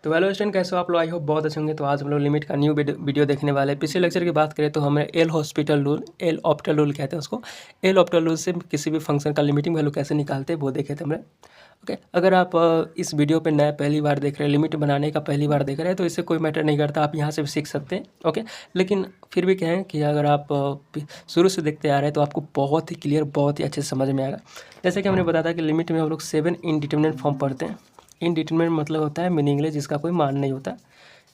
तो hello student, कैसे हो आप लोग? आई होप बहुत अच्छे होंगे। तो आज हम लोग लिमिट का न्यू वीडियो देखने वाले हैं। पिछले लेक्चर की बात करें तो हमें L hospital rule, L octal rule कहते हैं उसको। एल ऑप्टल रूल से किसी भी फंक्शन का लिमिटिंग वैल्यू कैसे निकालते हैं वो देखे थे हमने। ओके, अगर आप इस वीडियो पे नया पहली बार देख रहे हैं, लिमिट बनाने का पहली बार देख रहे हैं, तो इससे कोई मैटर नहीं करता, आप यहाँ से भी सीख सकते हैं। ओके, लेकिन फिर भी कहें कि अगर आप शुरू से देखते आ रहे हैं तो आपको बहुत ही क्लियर, बहुत ही अच्छे से समझ में आएगा। जैसे कि हमने बताया था कि लिमिट में हम लोग 7 इनडिटरमिनेट फॉर्म पढ़ते हैं। इनडिटरमिनेट मतलब होता है मीनिंगलेस, जिसका कोई मान नहीं होता।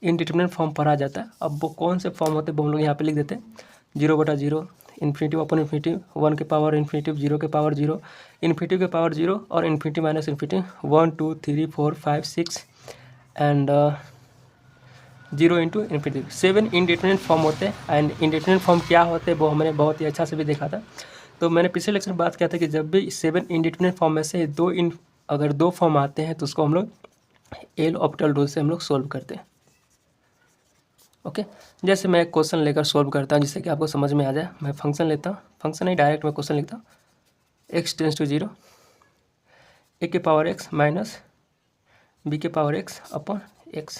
इनडिटरमिनेट फॉर्म पर आ जाता है। अब वो कौन से फॉर्म होते हैं वो हम लोग यहाँ पे लिख देते हैं। 0/0, इन्फिनिटिव अपॉन इन्फिनिटिव, 1 के पावर इन्फिनिटिव, 0 के पावर 0, इन्फिनिटिव के पावर 0 और infinitive minus infinitive, 1 2 3 4 5 6 and 0 into infinitive. 7 indeterminate form होते हैं। एंड इनडिटरमिनेट फॉर्म क्या होते हैं वो हमने बहुत ही अच्छा से भी देखा था। तो मैंने पिछले लेक्चर में बात किया था कि जब भी 7 इनडिटरमिनेट फॉर्म में से अगर दो फॉर्म आते हैं तो उसको हम लोग एल ऑप्टल रूल से हम लोग सोल्व करते हैं। ओके, जैसे मैं एक क्वेश्चन लेकर सोल्व करता हूँ जिससे कि आपको समझ में आ जाए। मैं फंक्शन लेता हूँ, फंक्शन नहीं डायरेक्ट मैं क्वेश्चन लिखता हूँ। x टेंस टू 0, ए के पावर x माइनस बी के पावर x अपॉन x।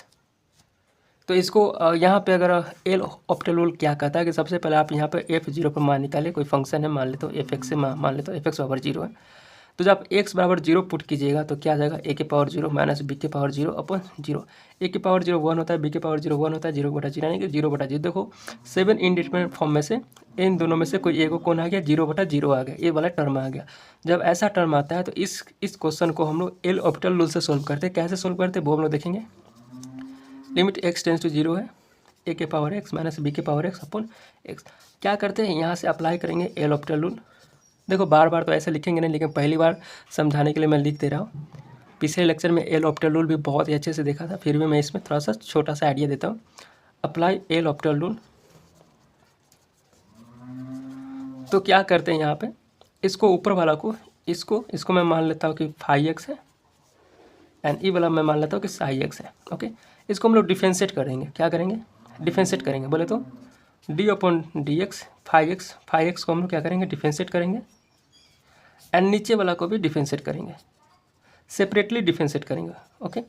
तो इसको यहाँ पे अगर एल ऑप्टल रूल क्या कहता है कि सबसे पहले आप यहाँ पे f0 पर मान निकालिए। कोई फंक्शन है, मान लेते हो f(x) से मान लेते हो f(x) बराबर 0 है। तो जब x बराबर 0 पुट कीजिएगा तो क्या आ जाएगा? a के पावर 0 माइनस बी के पावर 0 अपॉन 0। a के पावर 0 1 होता है, b के पावर 0 1 होता है, 0/0 यानी कि 0/0। देखो 7 इनडिटरमिनेट फॉर्म में से इन दोनों में से कोई एक कौन आ गया? 0/0 आ गया, ये वाला टर्म आ गया। जब ऐसा टर्म आता है तो इस क्वेश्चन को हम लोग एल ऑप्टल रूल से सोल्व करते हैं। कैसे सोल्व करते हैं वो हम लोग देखेंगे। लिमिट x टेंस टू 0 है, ए के पावर x माइनस बी के पावर x अपॉन x। क्या करते हैं, यहाँ से अप्लाई करेंगे एल ऑप्टल रूल। देखो बार बार तो ऐसे लिखेंगे नहीं, लेकिन पहली बार समझाने के लिए मैं लिख दे रहा हूँ। पिछले लेक्चर में एल ऑप्टल रूल भी बहुत ही अच्छे से देखा था, फिर भी मैं इसमें थोड़ा सा छोटा सा आइडिया देता हूँ। Apply L octal rule. तो क्या करते हैं यहाँ पे, इसको ऊपर वाला को इसको मैं मान लेता हूँ कि फाई एक्स है, एंड ई वाला मैं मान लेता हूँ कि साई एक्स है। ओके, इसको हम लोग डिफरेंशिएट करेंगे। क्या करेंगे? डिफरेंशिएट करेंगे। बोले तो d upon d x, phi x को हम लोग क्या करेंगे? डिफरेंशिएट करेंगे। एंड नीचे वाला को भी डिफरेंशिएट करेंगे, सेपरेटली डिफरेंशिएट करेंगे। ओके,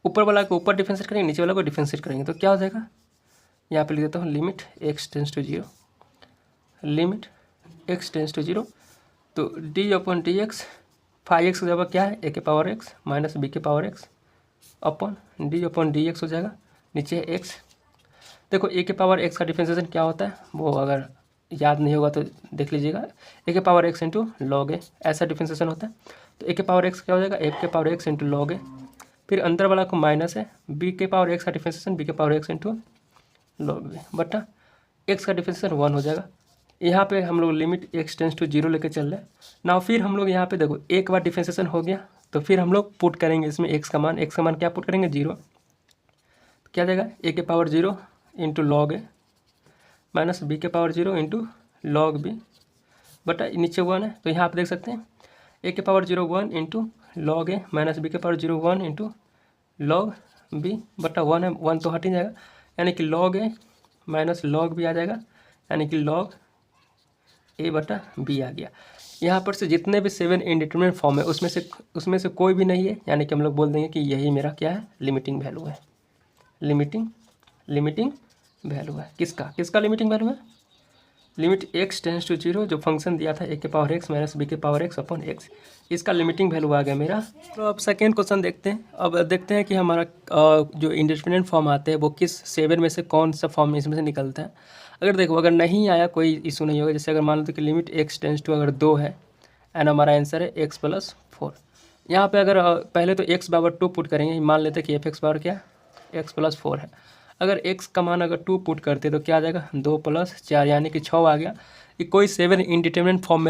ऊपर वाला को ऊपर डिफरेंशिएट करेंगे, नीचे वाला को डिफरेंशिएट करेंगे। तो क्या हो जाएगा? यहाँ पे लिख देता हूँ limit x tends to 0, limit x tends to 0। तो d upon d x, phi x की जगह क्या है? ए के पावर x माइनस बी के power x upon d x हो जाएगा, नीचे है x। देखो ए के पावर x का डिफरेंशिएशन क्या होता है वो अगर याद नहीं होगा तो देख लीजिएगा। ए के पावर x इंटू लॉग ए, ऐसा डिफरेंशिएशन होता है। तो ए के पावर x क्या हो जाएगा? ए के power x into log a. फिर अंदर वाला को माइनस है, बी के पावर x का डिफरेंशिएशन बी के power x into log b बटा x का डिफरेंशिएशन 1 हो जाएगा। यहाँ पे हम लोग लिमिट x टेंस टू 0 लेके चल रहे हैं ना। फिर हम लोग यहाँ पे देखो एक बार डिफरेंशिएशन हो गया तो फिर हम लोग पुट करेंगे इसमें x का मान क्या पुट करेंगे? 0। क्या जाएगा? ए के पावर 0 इंटू लॉग ए माइनस बी के पावर 0 इंटू लॉग बी बटा नीचे 1 है। तो यहाँ आप देख सकते हैं ए के पावर 0 1 इंटू लॉग ए माइनस बी के पावर 0 1 इंटू लॉग बी बटा 1 है, 1 तो हट ही जाएगा, यानी कि लॉग ए माइनस लॉग बी आ जाएगा, यानी कि लॉग ए बटा बी आ गया। यहाँ पर से जितने भी 7 इनडिटरमिनेट फॉर्म है उसमें से कोई भी नहीं है, यानी कि हम लोग बोल देंगे कि यही मेरा क्या है? लिमिटिंग वैल्यू है। लिमिटिंग वैल्यू है। किसका लिमिटिंग वैल्यू है? लिमिट x टेंस टू 0, जो फंक्शन दिया था ए के पावर x माइनस बी के पावर x अपॉन x, इसका लिमिटिंग वैल्यू आ गया मेरा। तो अब सेकेंड क्वेश्चन देखते हैं। अब देखते हैं कि हमारा जो इंडिटरमिनेट फॉर्म आते हैं वो किस 7 में से कौन सा फॉर्म इसमें से निकलता है। अगर देखो अगर नहीं आया कोई इशू नहीं होगा। जैसे अगर मान लो कि लिमिट x टेंस टू अगर 2 है एंड हमारा आंसर है x + 4। यहाँ पे अगर पहले तो x बराबर 2 पुट करेंगे, मान लेते कि f(x) बराबर क्या? x + 4 है। अगर x का मान अगर 2 पुट करते तो क्या आ जाएगा? 2 + 4 यानी कि 6 आ गया। कि कोई 7 इनडिटरमिनेट फॉर्म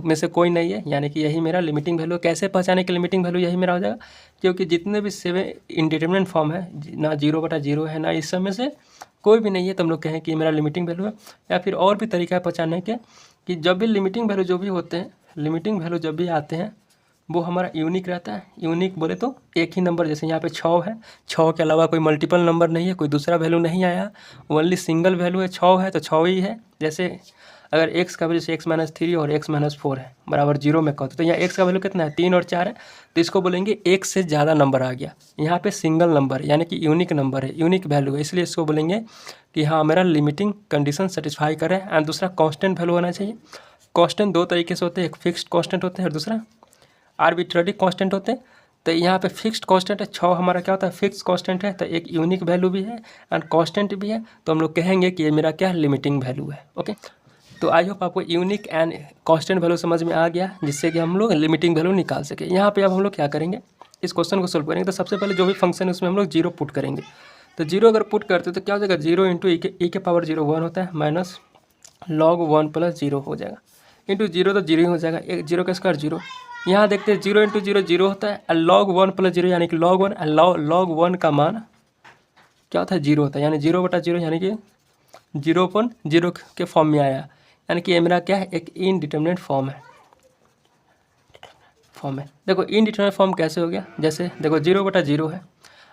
में से कोई नहीं है, यानी कि यही मेरा लिमिटिंग वैल्यू। कैसे पहचाने कि लिमिटिंग वैल्यू यही मेरा हो जाएगा? क्योंकि जितने भी 7 इनडिटरमिनेट फॉर्म है ना 0/0 है ना इस सब में से कोई भी नहीं है, तो हम लोग कहें कि मेरा लिमिटिंग वैल्यू है। या फिर और भी तरीका है पहचानने के कि जब भी लिमिटिंग वैल्यू जो भी होते हैं, लिमिटिंग वैल्यू जब भी आते हैं वो हमारा यूनिक रहता है। यूनिक बोले तो एक ही नंबर, जैसे यहाँ पे 6 है, 6 के अलावा कोई मल्टीपल नंबर नहीं है, कोई दूसरा वैल्यू नहीं आया, ओनली सिंगल वैल्यू है, 6 है तो 6 ही है। जैसे अगर x का वैल्यू जैसे x-3 और x-4 है बराबर 0 में कहो तो यहाँ x का वैल्यू कितना है 3 और 4 है, तो इसको बोलेंगे एक से ज़्यादा नंबर आ गया। यहाँ पे सिंगल नंबर यानी कि यूनिक नंबर है, यूनिक वैल्यू है, इसलिए इसको बोलेंगे कि हाँ मेरा लिमिटिंग कंडीशन सेटिस्फाई करे। एंड दूसरा कांस्टेंट वैल्यू होना चाहिए। कांस्टेंट दो तरीके से होते हैं, एक फिक्स्ड कांस्टेंट होते हैं और दूसरा आर्बिट्ररी कांस्टेंट होते हैं। तो यहाँ पे फिक्स्ड कांस्टेंट है 6 हमारा क्या होता है फिक्स कांस्टेंट है, तो एक यूनिक वैल्यू भी है एंड कांस्टेंट भी है, तो हम लोग कहेंगे कि ये मेरा क्या लिमिटिंग वैल्यू है। ओके, तो आई होप आपको यूनिक एंड कांस्टेंट वैल्यू समझ में आ गया, जिससे कि हम लोग लिमिटिंग वैल्यू निकाल सके। यहाँ पे अब हम लोग क्या करेंगे, इस क्वेश्चन को सोल्व करेंगे। तो सबसे पहले जो भी फंक्शन है उसमें हम लोग 0 पुट करेंगे। तो 0 अगर पुट करते तो क्या हो जाएगा, 0 इंटू ई के पावर 0 1 होता है, माइनस log 1 प्लस 0 हो जाएगा, इंटू 0 तो 0 ही हो जाएगा, एक 0 का स्क्वायर 0। यहाँ देखते हैं 0 इंटू 0 0 होता है, log 1 प्लस 0 यानी कि log 1, log 1 का मान क्या होता है 0 होता है, यानी 0/0 यानी कि 0/0 के फॉर्म में आया, यानी कि ये मेरा क्या है एक इनडिटर्मिनेट फॉर्म है। देखो इनडिटर्मिनेट फॉर्म कैसे हो गया, जैसे देखो 0/0 है,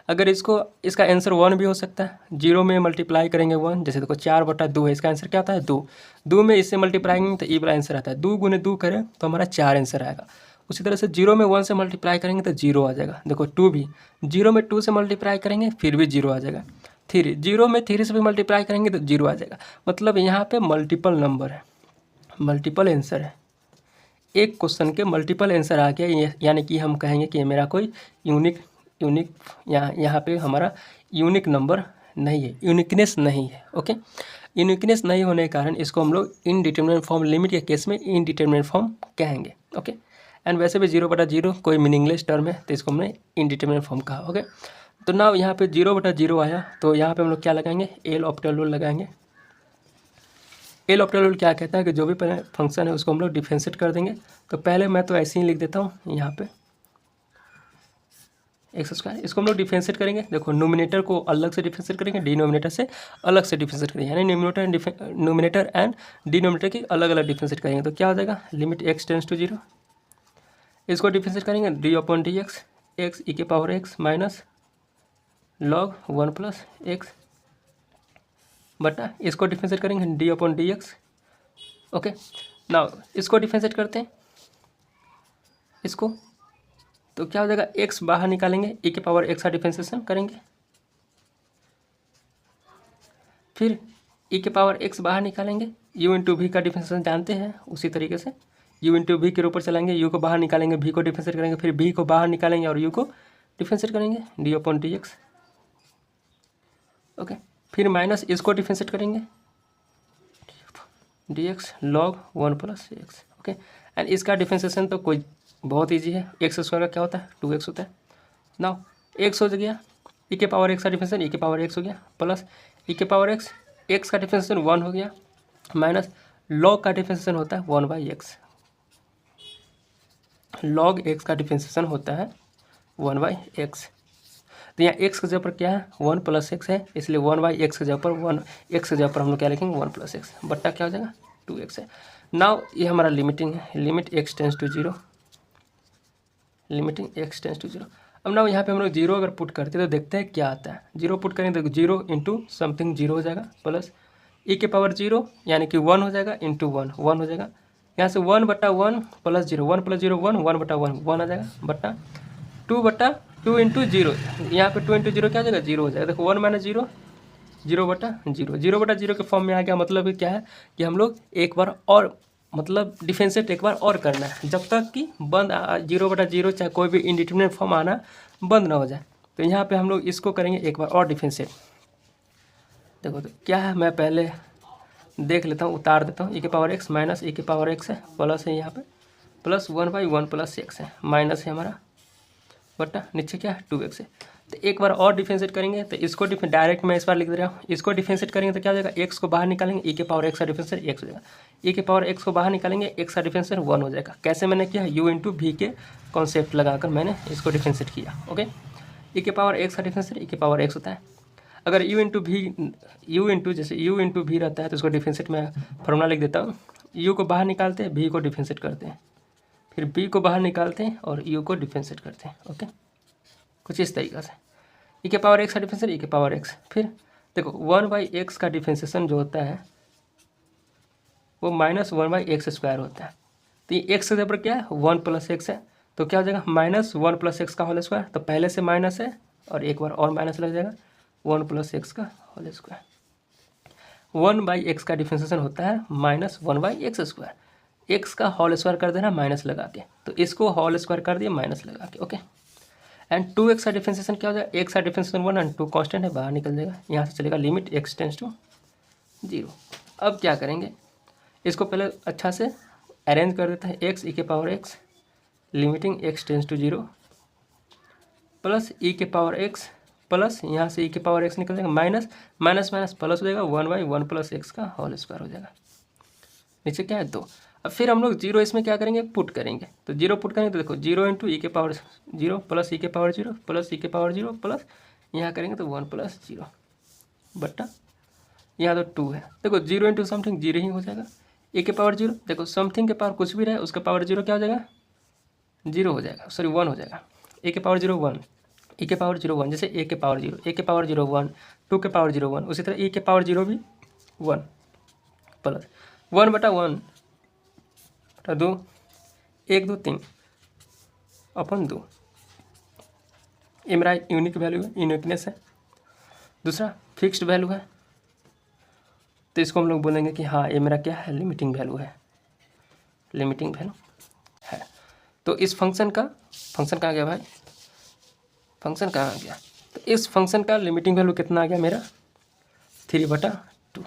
अगर इसका आंसर 1 भी हो सकता है, 0 में मल्टीप्लाई करेंगे 1, जैसे देखो 4/2 है, इसका आंसर क्या आता है 2, 2 में इससे मल्टीप्लाई करेंगे तो ई वाला आंसर आता है, 2 गुने 2 करें तो हमारा 4 आंसर आएगा। उसी तरह से 0 में 1 से मल्टीप्लाई करेंगे तो 0 आ जाएगा। देखो 2 भी 0 में 2 से मल्टीप्लाई करेंगे फिर भी 0 आ जाएगा। 3 0 में 3 से भी मल्टीप्लाई करेंगे तो 0 आ जाएगा। मतलब यहाँ पे मल्टीपल नंबर है, मल्टीपल आंसर है, एक क्वेश्चन के मल्टीपल आंसर आ गया, यानी कि हम कहेंगे कि मेरा कोई यूनिक यहाँ पे हमारा यूनिक नंबर नहीं है, यूनिकनेस नहीं है। ओके, यूनिकनेस नहीं होने के कारण इसको हम लोग इनडिटर्मिनेट फॉर्म, लिमिट के केस में इनडिटर्मिनेट फॉर्म कहेंगे। ओके, एंड वैसे भी 0/0 कोई मीनिंगलेस टर्म है, तो इसको हमने इनडिटर्मिनेट फॉर्म कहा। ओके, तो नाउ यहाँ पे 0/0 आया, तो यहाँ पे हम लोग क्या लगाएंगे, एल ऑप्टल रूल लगाएंगे। एल ऑप्टल रूल क्या कहता है कि जो भी फंक्शन है उसको हम लोग डिफरेंशिएट कर देंगे। तो पहले मैं तो ऐसे ही लिख देता हूँ यहाँ पे एक्स स्क्वायर, इसको हम लोग डिफरेंशिएट करेंगे। देखो नोमिनेटर को अलग से डिफरेंशिएट करेंगे, डिनोमिनेटर से अलग से डिफरेंशिएट करेंगे, यानी नोमिनेटर एंड डिनोमिनेटर की अलग अलग डिफरेंशिएट करेंगे। तो क्या हो जाएगा, लिमिट x टेंड्स टू 0, इसको डिफरेंशिएट करेंगे d/dx x e के power x minus log 1 plus x बटा, इसको डिफरेंशिएट करेंगे d/dx। ओके, नाउ इसको डिफरेंशिएट करते हैं इसको, तो क्या हो जाएगा, x बाहर निकालेंगे, e के पावर x का डिफरेंशिएशन करेंगे, फिर e के पावर x बाहर निकालेंगे, u इंटू वी का डिफरेंशिएशन जानते हैं, उसी तरीके से u इंटू वी के ऊपर चलाएंगे, u को बाहर निकालेंगे, v को डिफरेंशिएट करेंगे, फिर v को बाहर निकालेंगे और u को डिफरेंशिएट करेंगे d/dx। ओके, फिर माइनस इसको डिफरेंशिएट करेंगे dx log 1 plus x। Okay, and इसका डिफरेंशिएशन तो कोई बहुत ईजी है, एक्स स्क्वायर का क्या होता है 2x होता है। नाउ x हो गया, e के पावर x का डिफरेंशिएशन e के पावर x हो गया, प्लस e के पावर x, x का डिफरेंशिएशन 1 हो गया, माइनस log का डिफरेंशिएशन होता है 1/x, log x का डिफरेंशिएशन होता है 1/x। तो यहाँ x की जगह पर क्या है 1 प्लस x है, इसलिए 1/x की जगह पर 1x की जगह पर हम लोग क्या लिखेंगे 1 प्लस x बट्टा क्या हो जाएगा 2x है। नाउ ये हमारा लिमिटिंग है, limit x tends to 0, limiting x tends to 0। अब ना यहाँ पे हम लोग 0 अगर पुट करते हैं तो देखते हैं क्या आता है। 0 पुट करेंगे तो 0 इंटू समथिंग 0 हो जाएगा, प्लस e के पावर 0 यानी कि 1 हो जाएगा, इंटू 1 1 हो जाएगा, यहाँ से 1/1 प्लस 0 1 प्लस 0 1 1/1 1 आ जाएगा, बट्टा 2 इंटू 0, यहाँ पे 2 इंटू 0 क्या हो जाएगा 0 हो जाएगा। देखो 1 माइनस 0 0/0, 0/0 के फॉर्म में आ गया। मतलब क्या है कि हम लोग एक बार और मतलब डिफरेंशिएट एक बार और करना है, जब तक कि बंद 0/0 चाहे कोई भी इनडिटर्मिनेट फॉर्म आना बंद ना हो जाए। तो यहाँ पे हम लोग इसको करेंगे एक बार और डिफरेंशिएट। देखो तो क्या है, मैं पहले देख लेता हूँ, उतार देता हूँ, e के पावर x माइनस e के पावर x है, प्लस है यहाँ पे, प्लस 1/1 प्लस x है, माइनस है हमारा, बट्टा नीचे क्या है 2x है। तो एक बार और डिफरेंशिएट करेंगे, तो इसको डायरेक्ट मैं इस बार लिख दे रहा हूँ, इसको डिफरेंशिएट करेंगे तो क्या हो जाएगा, x को बाहर निकालेंगे, e के पावर x का डिफरेंशिएट x हो जाएगा, e के पावर x को बाहर निकालेंगे, x का डिफरेंशिएट 1 हो जाएगा। कैसे मैंने किया, u इंटू वी के कॉन्सेप्ट लगाकर मैंने इसको डिफरेंशिएट किया। ओके, e के पावर x का डिफरेंशिएट e के पावर x होता है। अगर u इंटू जैसे u इंटू वी रहता है तो इसको डिफरेंशिएट मैं फॉर्मूला लिख देता हूँ, u को बाहर निकालते हैं, v को डिफरेंशिएट करते हैं, फिर b को बाहर निकालते हैं और u को डिफरेंशिएट करते हैं। ओके, कुछ इस तरीक़े से e के पावर x का डिफरेंशिएट e के पावर x, फिर देखो 1/x का डिफरेंशिएशन जो होता है वो -1/x² होता है। तो ये x के जगह पर क्या है 1 + x है, तो क्या हो जाएगा -1 + x का होल स्क्वायर। तो पहले से माइनस है और एक बार और माइनस लग जाएगा 1 + x का होल स्क्वायर। 1/x का डिफरेंशिएशन होता है -1/x²। x का होल स्क्वायर कर देना माइनस लगा के, तो इसको होल स्क्वायर कर दिया माइनस लगा के। ओके, एंड 2x का डिफरेंशिएशन क्या हो जाएगा, x का डिफरेंशिएशन 1 एंड 2 कांस्टेंट है, बाहर निकल जाएगा। यहाँ से चलेगा लिमिट x टेंड्स टू 0। अब क्या करेंगे, इसको पहले अच्छा से अरेंज कर देते हैं। x(e⁻x) limiting x tends to 0 plus e⁻x plus यहाँ से e⁻x निकल जाएगा माइनस माइनस माइनस प्लस हो जाएगा 1/1 + x का होल स्क्वायर हो जाएगा। नीचे क्या है 2। अब फिर हम लोग 0 इसमें क्या करेंगे, पुट करेंगे। तो 0 पुट करेंगे तो देखो 0 × e⁻0 plus e⁻0 plus e⁻0 plus यहाँ करेंगे तो 1 + 0 बट्टा यहाँ तो 2 है। देखो 0 × समथिंग 0 ही हो जाएगा। e⁻0 देखो समथिंग के पावर कुछ भी रहे उसका पावर 0 क्या हो जाएगा, 0 हो जाएगा, सॉरी 1 हो जाएगा। e⁻0 1, e⁻0 1, जैसे a⁻0 a⁻0 1, 2⁻0 1, उसी तरह e⁻0 भी 1 प्लस 1/1 बटा 2, 1 2 3 अपन 2। ये मेरा यूनिक वैल्यू है, यूनिकनेस है। दूसरा फिक्स्ड वैल्यू है, तो इसको हम लोग बोलेंगे कि हाँ ये मेरा क्या है, लिमिटिंग वैल्यू है, लिमिटिंग वैल्यू है। तो इस फंक्शन कहाँ गया भाई, फंक्शन कहाँ आ गया, तो इस फंक्शन का लिमिटिंग वैल्यू कितना आ गया मेरा 3/2।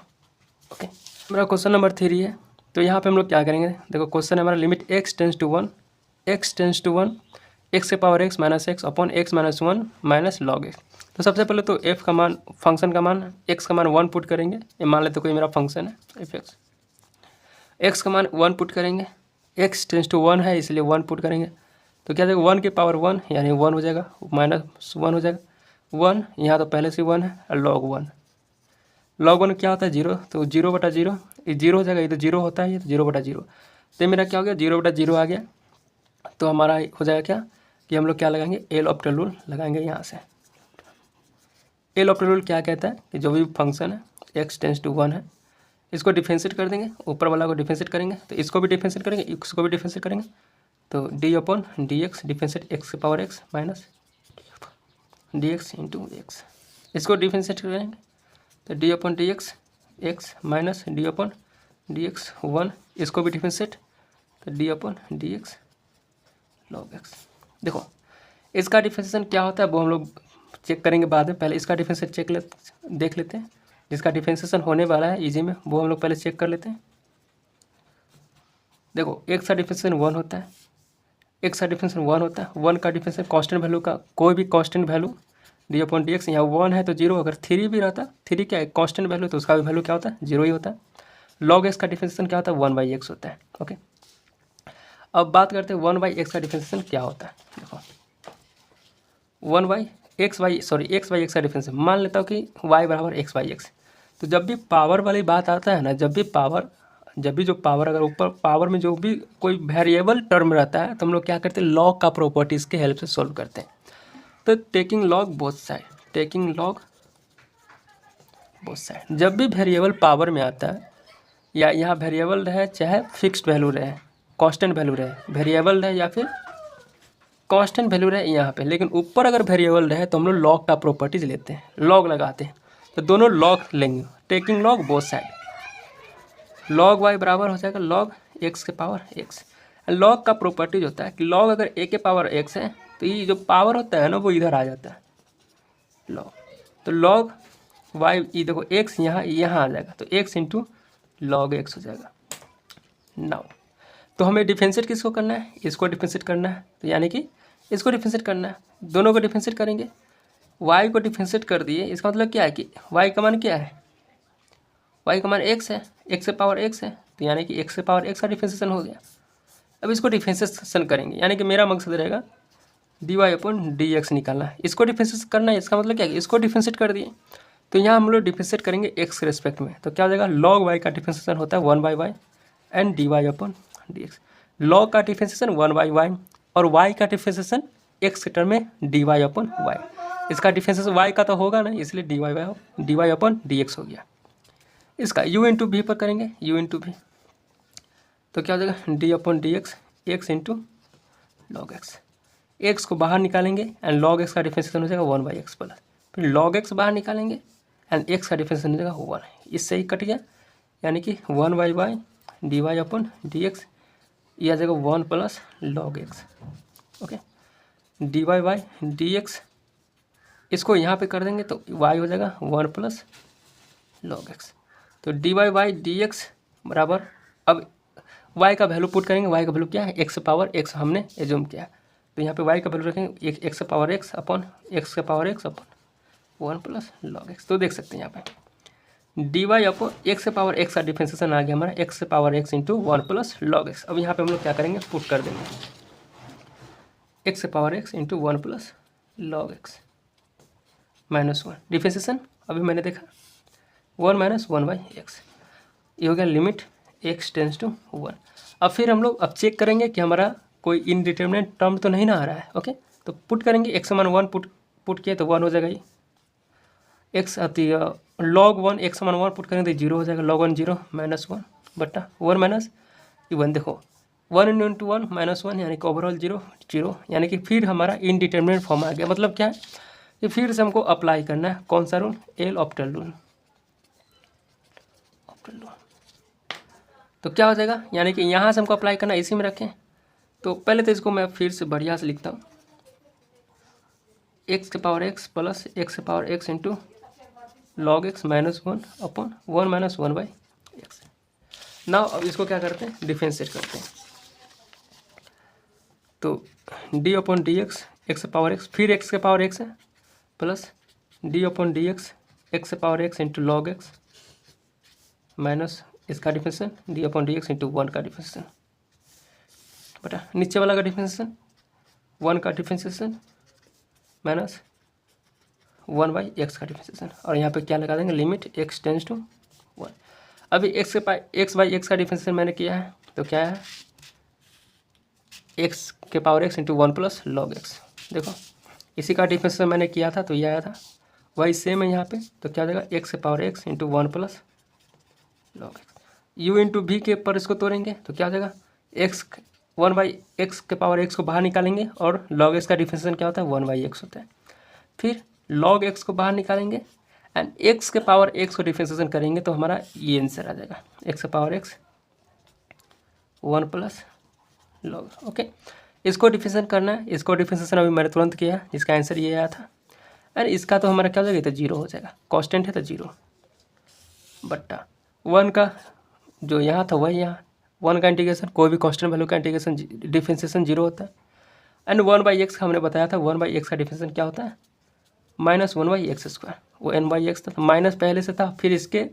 ओके, मेरा क्वेश्चन नंबर 3 है। तो यहाँ पे हम लोग क्या करेंगे, देखो क्वेश्चन है हमारा limit x tends to 1 x tends to 1 x⁻x - x upon x - 1 - log x। तो सबसे पहले तो f का मान, फंक्शन का मान, x का मान 1 पुट करेंगे। ये मान लेते कोई मेरा फंक्शन है f(x), x का मान 1 पुट करेंगे, x टेंड्स टू 1 है इसलिए 1 पुट करेंगे। तो क्या जाएगा 1 की पावर 1 यानी 1 हो जाएगा, -1 हो जाएगा 1, यहाँ तो पहले से 1 है और log 1 क्या होता है 0, तो 0/0 ये 0 हो जाएगा, ये तो 0 होता है, ये तो 0/0। तो मेरा क्या हो गया 0/0 आ गया। तो हमारा हो जाएगा क्या कि हम लोग क्या लगाएंगे, एल ऑप्टल रूल लगाएंगे। यहाँ से एल ऑप्टल रूल क्या कहता है कि जो भी फंक्शन है x टेंड्स टू 1 है, इसको डिफरेंशिएट कर देंगे, ऊपर वाला को डिफरेंशिएट करेंगे, तो इसको भी डिफरेंशिएट करेंगे, इसको भी डिफरेंशिएट करेंगे। तो d/dx differentiate x⁻x minus dx into x, इसको डिफरेंशिएट करेंगे तो d/dx x माइनस d/dx 1, इसको भी डिफरेंशिएट तो d/dx log x। देखो इसका डिफरेंशिएशन क्या होता है वो हम लोग चेक करेंगे बाद में, पहले इसका डिफरेंशिएशन देख लेते हैं। जिसका डिफरेंशिएशन होने वाला है इजी में, वो हम लोग पहले चेक कर लेते हैं। देखो x का डिफरेंशिएशन 1 होता है, x का डिफरेंशिएशन 1 होता है, 1 का डिफरेंशिएशन कांस्टेंट वैल्यू का, कोई भी कांस्टेंट वैल्यू d/dx, यहाँ 1 है तो 0, अगर 3 भी रहता, 3 क्या है कांस्टेंट वैल्यू, तो उसका भी वैल्यू क्या होता है 0 ही होता है। log x का डिफरेंशिएशन क्या होता है 1/x होता है। ओके, अब बात करते हैं 1/x का डिफरेंशिएशन क्या होता है। देखो 1/x का डिफरेंशिएशन, मान लेता हूँ कि y = x/x। तो जब भी पावर वाली बात आता है ना, जब भी जो पावर अगर ऊपर पावर में जो भी कोई वेरिएबल टर्म रहता है तो हम लोग क्या करते हैं, लॉग का प्रॉपर्टीज़ के हेल्प से सॉल्व करते हैं। तो टेकिंग लॉग बोथ साइड, जब भी वेरिएबल पावर में आता है, या यहाँ वेरिएबल रहे चाहे फिक्स्ड वैल्यू रहे, कांस्टेंट वैल्यू रहे, वेरिएबल रहे या फिर कांस्टेंट वैल्यू रहे यहाँ पे, लेकिन ऊपर अगर वेरिएबल रहे तो हम लोग लॉग का प्रॉपर्टीज लेते हैं, लॉग लगाते हैं। तो दोनों लॉग लेंगे, taking log both side. log y बराबर हो जाएगा log x⁻x। लॉग का प्रॉपर्टीज होता है कि log अगर a⁻x है तो ये जो पावर होता है ना वो इधर आ जाता है log। तो log y, ये देखो x यहाँ आ जाएगा, तो x इंटू log x हो जाएगा। नाउ तो हमें डिफरेंशिएट किसको करना है, इसको डिफरेंशिएट करना है, तो यानी कि इसको डिफरेंशिएट करना है, दोनों को डिफरेंशिएट करेंगे। y को डिफरेंशिएट कर दिए, इसका मतलब क्या है कि y का मान क्या है, y का मान x है, x⁻x है, तो यानी कि x⁻x का डिफरेंशिएशन हो गया। अब इसको डिफरेंशिएशन करेंगे, यानी कि मेरा मकसद रहेगा dy/dx निकालना है, इसको डिफरेंशिएट करना है। इसका मतलब क्या है, इसको डिफरेंशिएट कर दिए, तो यहाँ हम लोग डिफरेंशिएट करेंगे x के रेस्पेक्ट में, तो क्या हो जाएगा log y का डिफरेंशिएशन होता है 1/y एंड dy/dx। log का डिफरेंशिएशन 1/y और y का डिफरेंशिएशन x के टर्म में dy/y। इसका डिफरेंशिएशन y का तो होगा ना, इसलिए dy/dx हो गया। इसका u इंटू v पर करेंगे, u इंटू v, तो क्या हो जाएगा D upon d x, x into log x. X को बाहर निकालेंगे एंड लॉग एक्स का डिफरेंशिएशन हो जाएगा 1/x प्लस, फिर लॉग एक्स बाहर निकालेंगे एंड एक्स का डिफरेंशिएशन हो जाएगा 1, इससे ही कट गया, यानी कि 1/y d y upon d x, ये आ जाएगा 1 plus log x. Okay, d y by d x, इसको यहाँ पे कर देंगे तो y हो जाएगा 1 प्लस लॉग एक्स। तो d y by d x बराबर, अब y का वैल्यू पुट करेंगे, y का वैल्यू क्या है x पावर x हमने एज्यूम किया, तो यहाँ पे y का वैल्यू रखेंगे x power x upon x power x upon 1 plus log x. तो देख सकते हैं यहाँ पे d y upon x power x का डिफरेंशिएशन आ गया हमारा x power x into 1 plus log x. अब यहाँ पे हम लोग क्या करेंगे, पुट कर देंगे x power x into 1 plus log x -1 differentiation अभी मैंने देखा 1 माइनस 1/x, ये हो गया लिमिट x टेंस टू 1। अब फिर हम लोग अब चेक करेंगे कि हमारा कोई इनडिटर्मिनेट टर्म तो नहीं ना आ रहा है। ओके, तो पुट करेंगे x समान 1 पुट किए तो 1 हो जाएगा, ये x आती है log 1 x समान 1 पुट करेंगे तो 0 हो जाएगा, log 1 0 -1 बटा 1 माइनस 1, देखो 1 इंटू 1 -1 यानी कि ओवरऑल 0 0, यानी कि फिर हमारा इनडिटर्मिनेट फॉर्म आ गया। मतलब क्या है कि फिर से हमको अप्लाई करना है कौन सा रूल, एल ऑप्टल रूल। तो क्या हो जाएगा, यानी कि यहाँ से हमको अप्लाई करना, इसी में रखें। तो पहले तो इसको मैं फिर से बढ़िया से लिखता हूँ, एक्स के पावर एक्स प्लस एक्स के power x into log x -1 upon 1 minus 1/x। Now अब इसको क्या करते हैं, डिफरेंशिएट करते हैं। तो d upon d x, x के पावर एक्स, फिर एक्स के पावर एक्स है plus d upon d x, x के power x into log x minus इसका differentiation d upon d x into 1 का डिफरेंशिएशन बटा नीचे वाला का डिफरेंशिएशन 1 का डिफरेंशिएशन माइनस 1/x का डिफरेंशिएशन, और यहाँ पे क्या लगा देंगे, लिमिट x टेंस टू 1। अभी x बाई एक्स का डिफरेंशिएशन मैंने किया है, तो क्या है x के power x into 1 plus log x. देखो इसी का डिफरेंशिएशन मैंने किया था तो ये आया था, वही सेम है यहाँ पे। तो क्या हो जाएगा x के power x into 1 plus log x. u into v के पर इसको तोड़ेंगे तो क्या हो जाएगा x 1/x के पावर x को बाहर निकालेंगे और log x का डिफरेंशिएशन क्या होता है 1/x होता है। फिर log x को बाहर निकालेंगे एंड x के पावर x को डिफरेंशिएशन करेंगे तो हमारा ये आंसर आ जाएगा x के power x 1 plus log. Okay, इसको डिफरेंशिएशन करना है, इसको डिफरेंशिएशन अभी मैंने तुरंत किया, इसका आंसर ये आया था। एंड इसका तो हमारा क्या हो जाएगा, तो 0 हो जाएगा, कांस्टेंट है तो 0 बट्टा 1 का जो यहाँ था वही यहाँ, 1 का इंटीग्रेशन, कोई भी कांस्टेंट वैल्यू का इंटीग्रेशन डिफरेंशिएशन 0 होता है। एंड 1/x हमने बताया था, 1/x का डिफरेंशिएशन क्या होता है -1/x², वो n/x था, तो माइनस पहले से था, फिर इसके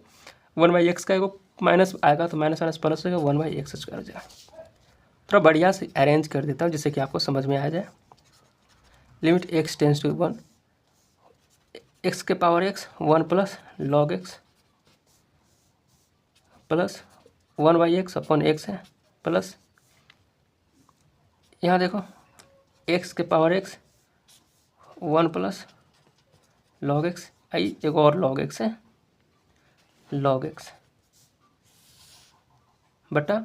1/x का एगो माइनस आएगा तो माइनस माइनस प्लस होगा 1/x² हो जाएगा। थोड़ा बढ़िया से अरेंज कर देता हूँ जिससे कि आपको समझ में आ जाए। Limit x tends to 1, x के power x 1 plus log x plus 1/x upon x है प्लस यहाँ देखो x के power x 1 plus log x, आई एक और लॉग x है, लॉग x बटा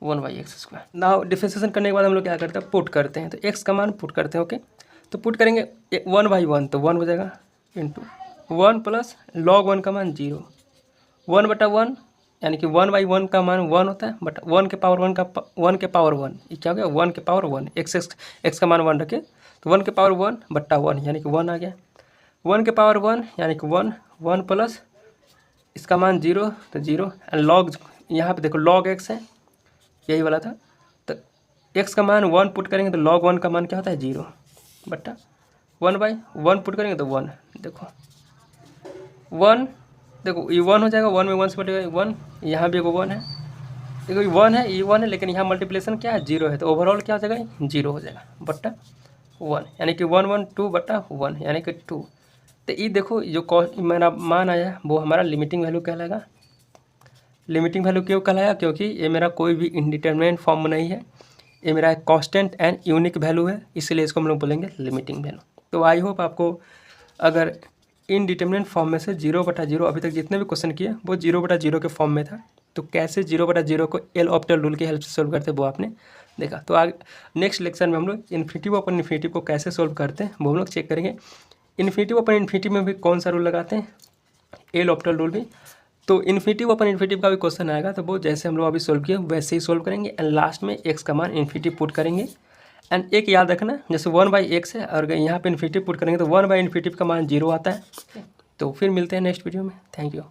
1/x²। नाउ डिफरेंशिएशन करने के बाद हम लोग क्या करते हैं, पुट करते हैं। तो x का मान पुट करते हैं। ओके, तो पुट करेंगे 1/1 तो 1 हो जाएगा इंटू 1 प्लस लॉग 1 का मान 0, 1/1 यानी कि 1/1 का मान 1 होता है, बट 1 के पावर 1 का 1 के पावर 1, ये क्या हो गया 1 के पावर 1, x का मान 1 रखे तो 1 के पावर 1 बट्टा 1 यानी कि 1 आ गया, 1 के पावर 1 यानी कि 1 प्लस इसका मान 0 तो 0 एंड लॉग, यहाँ पे देखो लॉग x है, यही वाला था, तो x का मान 1 पुट करेंगे तो log 1 का मान क्या होता है 0 बट्टा 1/1 पुट करेंगे तो 1, देखो 1, देखो ये 1 हो जाएगा, 1 में 1 से बटेगा 1, यहाँ भी एगो 1 है, देखो ये 1 है, ये 1 है, लेकिन यहाँ मल्टीप्लिकेशन क्या है 0 है, तो ओवरऑल क्या हो जाएगा 0 हो जाएगा बट्टा 1 यानी कि 1 1 2 बट्टा 1 यानी कि 2। तो ये देखो जो मेरा मान आया वो हमारा लिमिटिंग वैल्यू कहलाएगा। लिमिटिंग वैल्यू क्यों कहलाया, क्योंकि ये मेरा कोई भी इंडिटर्मिनेट फॉर्म नहीं है, ये मेरा एक कांस्टेंट एंड यूनिक वैल्यू है, इसलिए इसको हम लोग बोलेंगे लिमिटिंग वैल्यू। तो आई होप आपको अगर इनडिटर्मिनेट फॉर्म में से 0/0 अभी तक जितने भी क्वेश्चन किए वो 0/0 के फॉर्म में था, तो कैसे 0/0 को एल ऑप्टल रूल की हेल्प से सोल्व करते हैं वो आपने देखा। तो आगे नेक्स्ट लेक्चर में हम लोग इन्फिनिटिव अपन इन्फिनिटिव को कैसे सोल्व करते हैं वो हम लोग चेक करेंगे। इन्फिनिटिव अपन इन्फिनिटिव में भी कौन सा रूल लगाते हैं, एल ऑप्टल रूल भी। तो इन्फिनिटिव अपन इन्फिनिटिव का भी क्वेश्चन आएगा, तो वो जैसे हम लोग अभी सोल्व किए वैसे ही सोल्व करेंगे एंड लास्ट में एक्स का मान इन्फिनिटिव पुट करेंगे। एंड एक याद रखना, जैसे 1/x है और अगर यहाँ पे इन्फिनिटिव पुट करेंगे तो 1/इन्फिनिटिव का मान 0 आता है। तो फिर मिलते हैं नेक्स्ट वीडियो में। Thank you.